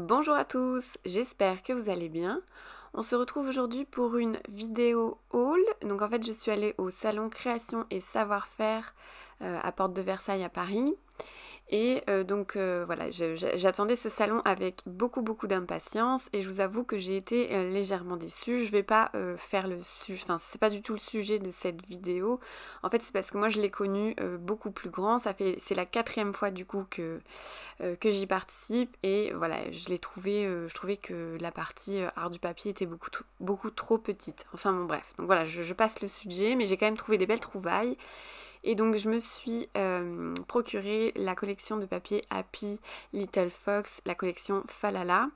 Bonjour à tous, j'espère que vous allez bien. On se retrouve aujourd'hui pour une vidéo haul. Donc en fait je suis allée au salon Création et Savoir-faire à Porte de Versailles à Paris. Et voilà, j'attendais ce salon avec beaucoup d'impatience et je vous avoue que j'ai été légèrement déçue. Je vais pas faire le sujet, enfin c'est pas du tout le sujet de cette vidéo. En fait c'est parce que moi je l'ai connu beaucoup plus grand. C'est la 4e fois du coup que j'y participe et voilà, je trouvais que la partie art du papier était beaucoup trop petite. Enfin bon bref, donc voilà, je passe le sujet, mais j'ai quand même trouvé des belles trouvailles. Et donc je me suis procuré la collection de papier Happy Little Fox, la collection Falala.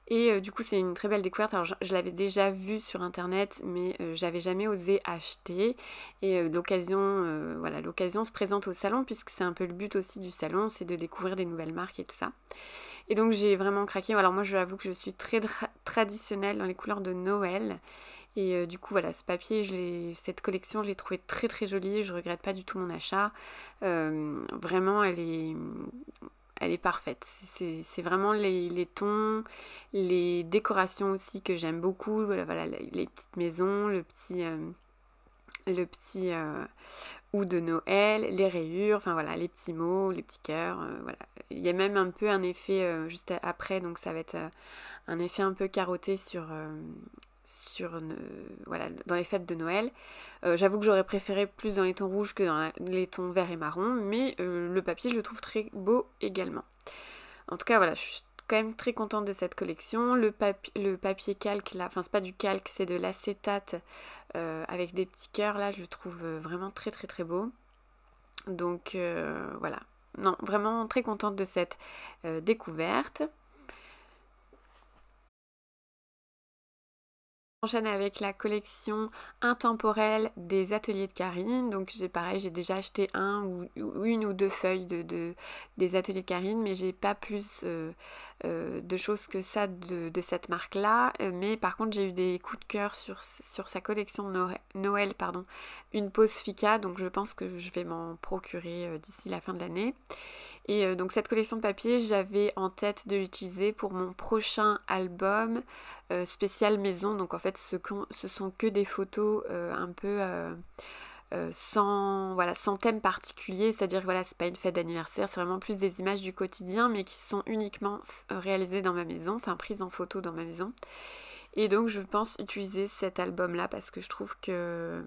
Et du coup c'est une très belle découverte. Alors je l'avais déjà vue sur internet, mais j'avais jamais osé acheter. Et l'occasion se présente au salon, puisque c'est un peu le but aussi du salon, c'est de découvrir des nouvelles marques et tout ça. Et donc j'ai vraiment craqué. Alors moi j'avoue que je suis très traditionnelle dans les couleurs de Noël. Et du coup voilà, ce papier, cette collection, je l'ai trouvée très jolie, je regrette pas du tout mon achat. Vraiment, elle est parfaite. C'est vraiment les tons, les décorations aussi que j'aime beaucoup. Voilà, les petites maisons, le petit ou de Noël, les rayures, enfin voilà, les petits mots, les petits cœurs, voilà. Il y a même un peu un effet juste après, donc ça va être un effet un peu carotté voilà, dans les fêtes de Noël. J'avoue que j'aurais préféré plus dans les tons rouges que dans les tons verts et marron, mais le papier je le trouve très beau également. En tout cas voilà, je suis quand même très contente de cette collection. Le papier calque là, enfin c'est pas du calque, c'est de l'acétate avec des petits cœurs là, je le trouve vraiment très beau. Donc voilà, non, vraiment très contente de cette découverte. J'enchaîne avec la collection intemporelle des ateliers de Karine. Donc j'ai déjà acheté une ou deux feuilles des ateliers de Karine, mais j'ai pas plus de choses que ça de cette marque-là. Mais par contre j'ai eu des coups de cœur sur sa collection de Noël, pardon, une pause Fika, donc je pense que je vais m'en procurer d'ici la fin de l'année. Et donc cette collection de papier, j'avais en tête de l'utiliser pour mon prochain album spécial maison. Donc en fait ce sont que des photos un peu sans thème particulier, c'est-à-dire que voilà, c'est pas une fête d'anniversaire, c'est vraiment plus des images du quotidien, mais qui sont uniquement réalisées dans ma maison, enfin prises en photo dans ma maison. Et donc je pense utiliser cet album-là parce que je trouve que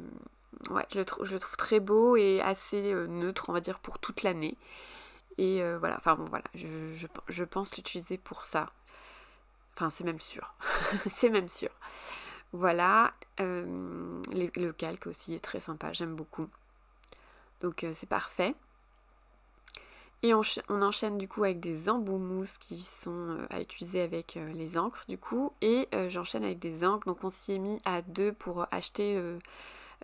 ouais, je le trouve très beau et assez neutre, on va dire, pour toute l'année. Et voilà, enfin bon voilà, je pense l'utiliser pour ça. Enfin c'est même sûr. C'est même sûr. Voilà, le calque aussi est très sympa, j'aime beaucoup. Donc c'est parfait. Et on enchaîne du coup avec des embouts mousse qui sont à utiliser avec les encres du coup. Et j'enchaîne avec des encres, donc on s'y est mis à 2 pour acheter...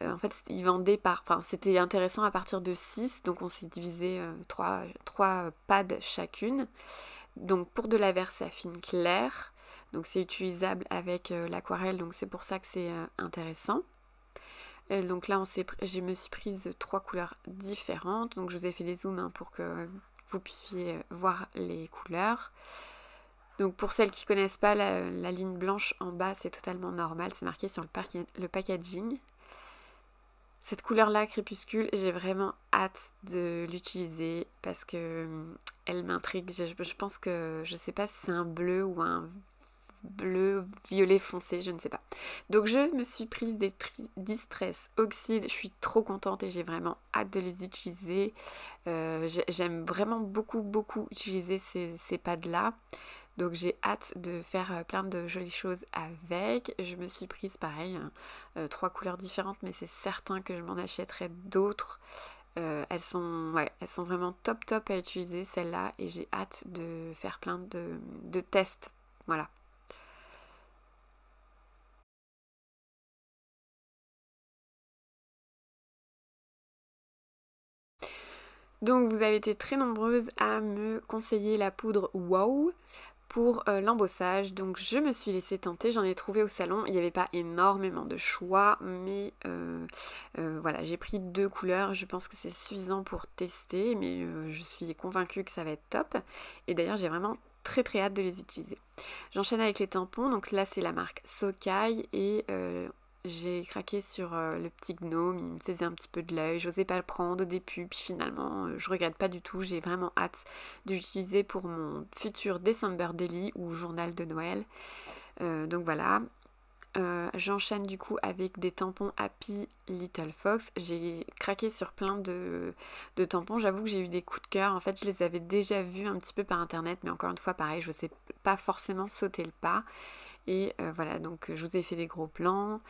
en fait, ils vendaient enfin, c'était intéressant à partir de 6, donc on s'est divisé 3 pads chacune. Donc pour de la Versafine claire, donc c'est utilisable avec l'aquarelle, donc c'est pour ça que c'est intéressant. Donc là, je me suis prise 3 couleurs différentes, donc je vous ai fait des zooms hein, pour que vous puissiez voir les couleurs. Donc pour celles qui ne connaissent pas, la ligne blanche en bas, c'est totalement normal, c'est marqué sur le packaging. Cette couleur-là, crépuscule, j'ai vraiment hâte de l'utiliser parce que elle m'intrigue. Je pense que, je sais pas si c'est un bleu ou un bleu violet foncé, je ne sais pas. Donc je me suis prise des Distress Oxide, je suis trop contente et j'ai vraiment hâte de les utiliser. J'aime vraiment beaucoup utiliser ces pads-là. Donc j'ai hâte de faire plein de jolies choses avec. Je me suis prise pareil, 3 couleurs différentes, mais c'est certain que je m'en achèterai d'autres. Elles sont vraiment top à utiliser celles-là et j'ai hâte de faire plein de tests. Voilà. Donc vous avez été très nombreuses à me conseiller la poudre Wow pour l'embossage, donc je me suis laissée tenter, j'en ai trouvé au salon, il n'y avait pas énormément de choix, mais voilà, j'ai pris 2 couleurs, je pense que c'est suffisant pour tester, mais je suis convaincue que ça va être top, et d'ailleurs j'ai vraiment très très hâte de les utiliser. J'enchaîne avec les tampons, donc là c'est la marque Sokai et j'ai craqué sur le petit gnome, il me faisait un petit peu de l'œil, j'osais pas le prendre au début, puis finalement je regrette pas du tout, j'ai vraiment hâte de l'utiliser pour mon futur December Daily ou journal de Noël. Donc voilà. J'enchaîne du coup avec des tampons Happy Little Fox. J'ai craqué sur plein de tampons. J'avoue que j'ai eu des coups de cœur. En fait, je les avais déjà vus un petit peu par internet, mais encore une fois, pareil, je sais pas forcément sauter le pas. Et voilà, donc je vous ai fait des gros plans.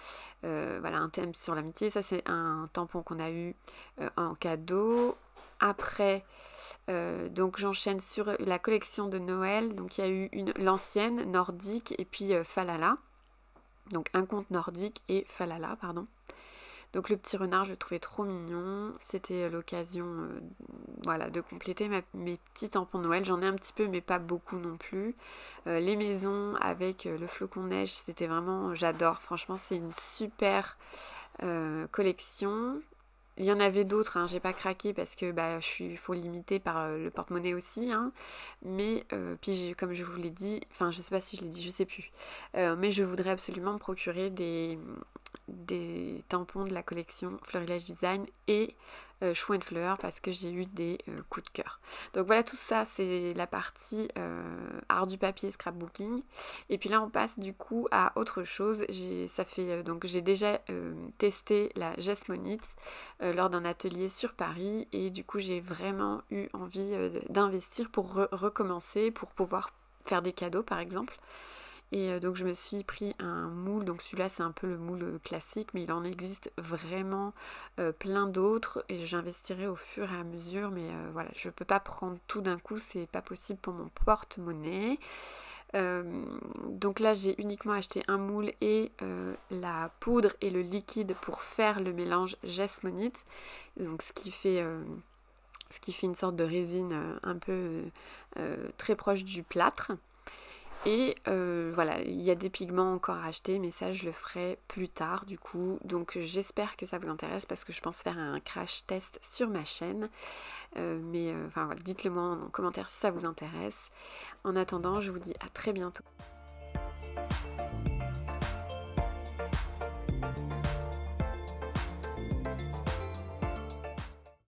Voilà, un thème sur l'amitié. Ça, c'est un tampon qu'on a eu en cadeau. Après, donc j'enchaîne sur la collection de Noël. Donc il y a eu l'ancienne, nordique, et puis Falala. Donc un conte nordique et Falala, pardon. Donc le petit renard, je le trouvais trop mignon. C'était l'occasion voilà, de compléter mes petits tampons Noël. J'en ai un petit peu, mais pas beaucoup non plus. Les maisons avec le flocon de neige, c'était vraiment... J'adore. Franchement, c'est une super collection. Il y en avait d'autres, hein, j'ai pas craqué parce que faut limiter par le porte-monnaie aussi, hein. Mais puis comme je vous l'ai dit, enfin je sais pas si je l'ai dit, je sais plus. Mais je voudrais absolument me procurer des tampons de la collection Florilège Design et Chou & Fleur parce que j'ai eu des coups de cœur. Donc voilà, tout ça c'est la partie art du papier scrapbooking. Et puis là on passe du coup à autre chose. J'ai déjà testé la Jesmonite lors d'un atelier sur Paris et du coup j'ai vraiment eu envie d'investir pour recommencer, pour pouvoir faire des cadeaux par exemple. Et donc je me suis pris un moule, donc celui-là c'est un peu le moule classique, mais il en existe vraiment plein d'autres et j'investirai au fur et à mesure, mais voilà, je peux pas prendre tout d'un coup, c'est pas possible pour mon porte-monnaie. Donc là j'ai uniquement acheté un moule et la poudre et le liquide pour faire le mélange Jesmonite, donc ce qui fait une sorte de résine un peu très proche du plâtre. Et voilà, il y a des pigments encore à acheter, mais ça je le ferai plus tard du coup. Donc j'espère que ça vous intéresse parce que je pense faire un crash test sur ma chaîne. Enfin voilà, dites-le moi en commentaire si ça vous intéresse. En attendant, je vous dis à très bientôt.